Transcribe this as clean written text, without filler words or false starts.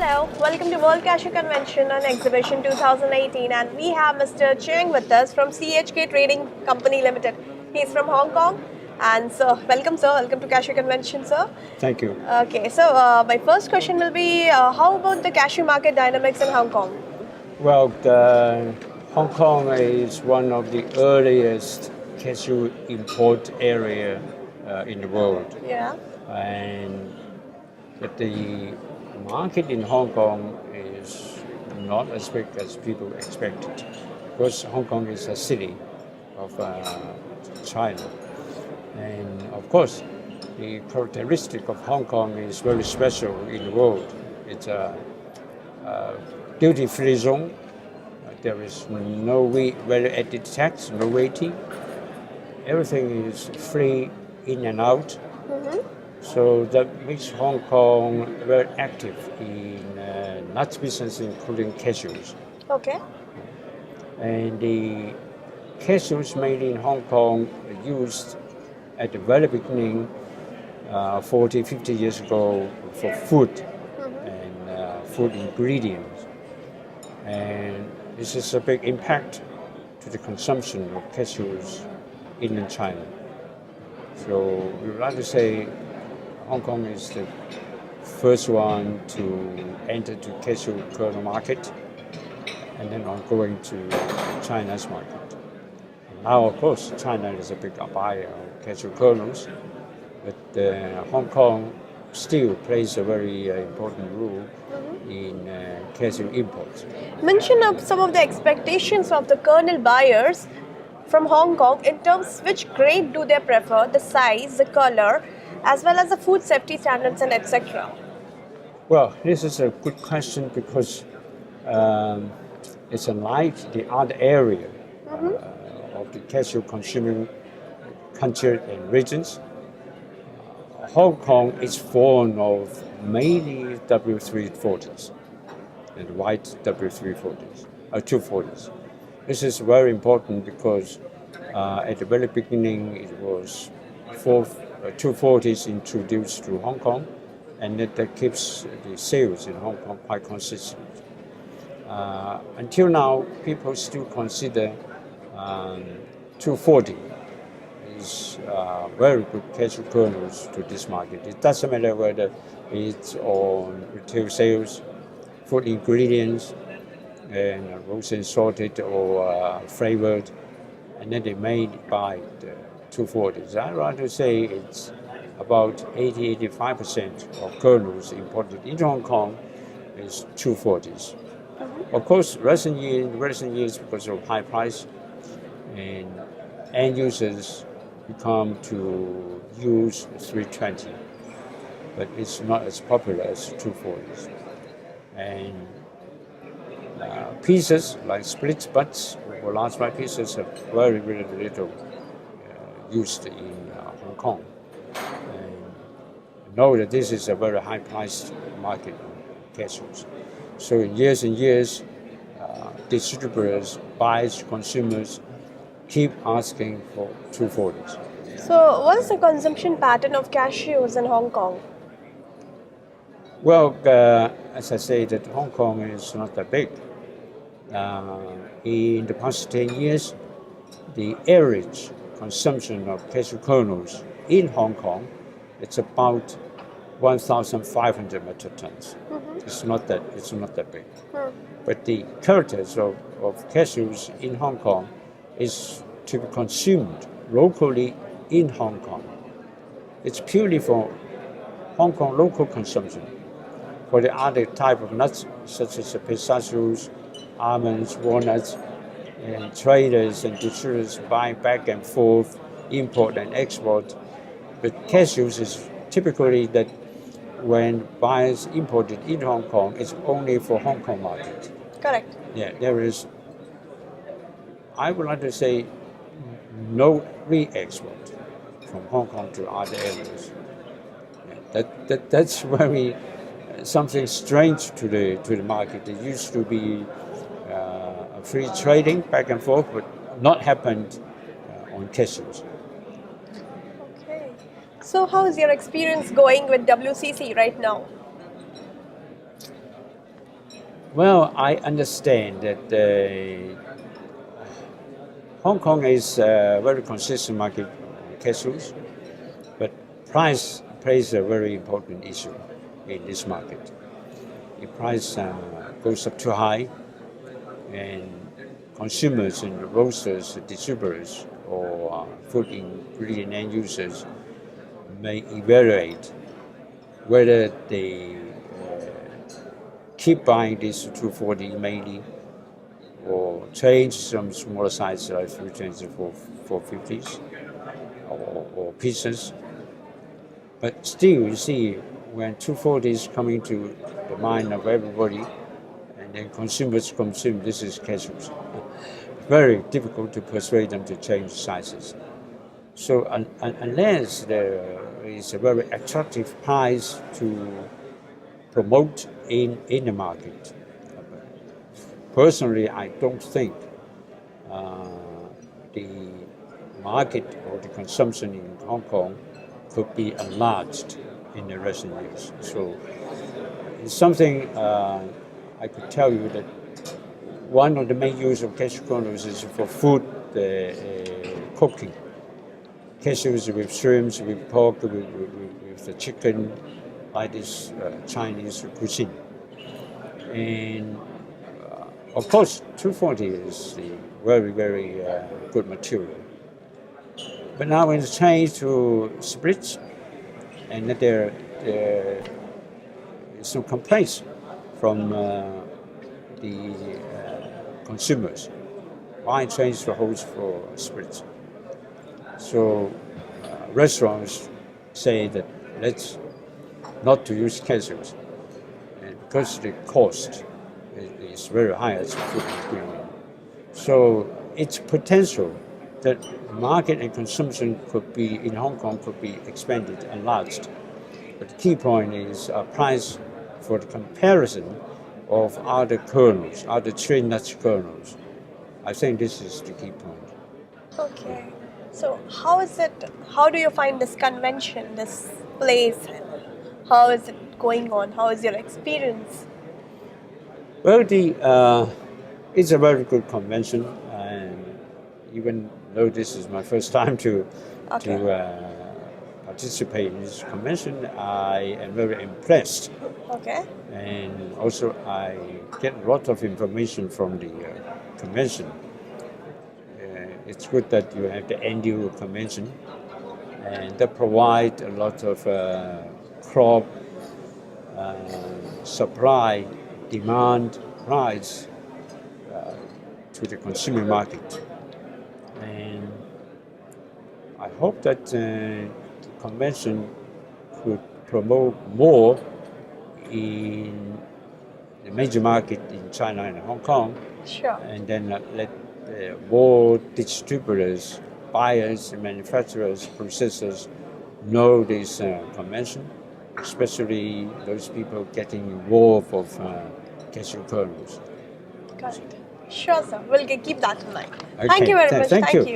Hello, welcome to World Cashew Convention and Exhibition 2018, and we have Mr. Cheng with us from CHK Trading Company Limited. He's from Hong Kong, and so welcome sir, welcome to Cashew Convention sir. Thank you. Okay, so my first question will be how about the cashew market dynamics in Hong Kong? Well, Hong Kong is one of the earliest cashew import area in the world, Yeah. and but the market in Hong Kong is not as big as people expected, because Hong Kong is a city of China, and of course, the characteristic of Hong Kong is very special in the world. It's a duty-free zone. There is no value-added tax, no waiting. Everything is free in and out. So that makes Hong Kong very active in nuts business, including cashews. Okay. And the cashews made in Hong Kong are used at the very beginning, 40, 50 years ago, for food and food ingredients. And this is a big impact to the consumption of cashews in China. So we would like to say Hong Kong is the first one to enter the cashew kernel market, and then ongoing to China's market. And now, of course, China is a big buyer of cashew kernels, but Hong Kong still plays a very important role in cashew imports. Mention of some of the expectations of the kernel buyers from Hong Kong in terms which grade do they prefer, the size, the color, as well as the food safety standards and etc. Well, this is a good question because it's unlike the other area of the cashew consuming countries and regions. Hong Kong is formed of mainly W340s and white W340s, 240s. This is very important because at the very beginning it was 240s introduced to Hong Kong, and that keeps the sales in Hong Kong quite consistent. Until now, people still consider 240 is very good cashew kernels to this market. It doesn't matter whether it's on retail sales, food ingredients, and roasted, salted, or flavored, and then they made by the 240s. I'd rather say it's about 80-85% of kernels imported into Hong Kong is 240s. Of course, recent years, because of high price, and end users become to use 320, but it's not as popular as 240s. And pieces like split butts or large bite pieces have very little used in Hong Kong. And know that this is a very high-priced market in cashews. So in years and years, distributors, buyers, consumers keep asking for 240s. So, what is the consumption pattern of cashews in Hong Kong? Well, as I say, that Hong Kong is not that big. In the past 10 years, the average consumption of cashew kernels in Hong Kong, it's about 1,500 metric tons. It's not that big. But the characters of cashews in Hong Kong is to be consumed locally in Hong Kong. It's purely for Hong Kong local consumption. For the other type of nuts, such as pistachios, almonds, walnuts, and traders and distributors buy back and forth, import and export. But cashews is typically that when buyers import it in Hong Kong, it's only for Hong Kong market. Correct. Yeah, there is, I would like to say, no re-export from Hong Kong to other areas. Yeah, that's very something strange to the market. It used to be free trading back and forth, but not happened on cashews. Okay. So how is your experience going with WCCE right now? Well, I understand that Hong Kong is a very consistent market on cashews, but price plays a very important issue in this market. The price goes up too high, and consumers and roasters, distributors, or food ingredient end users may evaluate whether they keep buying this 240 mainly or change some smaller size like 320 for 450s or pieces. But still, you see, when 240 is coming to the mind of everybody, and then consumers consume, this is cashews. Very difficult to persuade them to change sizes. So unless there is a very attractive price to promote in the market, personally, I don't think the market or the consumption in Hong Kong could be enlarged in the recent years. So it's something I could tell you that one of the main use of cashew kernels is for food cooking. Cashews with shrimps, with pork, with the chicken, like this Chinese cuisine. And of course, 240 is the very, very good material. But now it's changed to splits, and there is some complaints from the consumers. Why change the host for splits? So restaurants say that let's not to use cashews, and because the cost is very high as a food ingredient. So it's potential that market and consumption could be in Hong Kong could be expanded, enlarged. But the key point is price for the comparison of other kernels, other tree nut kernels. I think this is the key point. Okay. So how is it? How do you find this convention, this place? How is it going on? How is your experience? Well, it's a very good convention, and even though this is my first time to participate in this convention, I am very impressed. Okay. And also, I get a lot of information from the convention. It's good that you have the annual convention, and that provide a lot of crop supply, demand, price to the consumer market. And I hope that the convention could promote more in the major market in China and Hong Kong. Sure. And then let more distributors, buyers, manufacturers, processors know this convention, especially those people getting involved of cashew kernels. Got it. Sure, sir. We'll keep that in mind. Okay. Thank you very much. Thank you.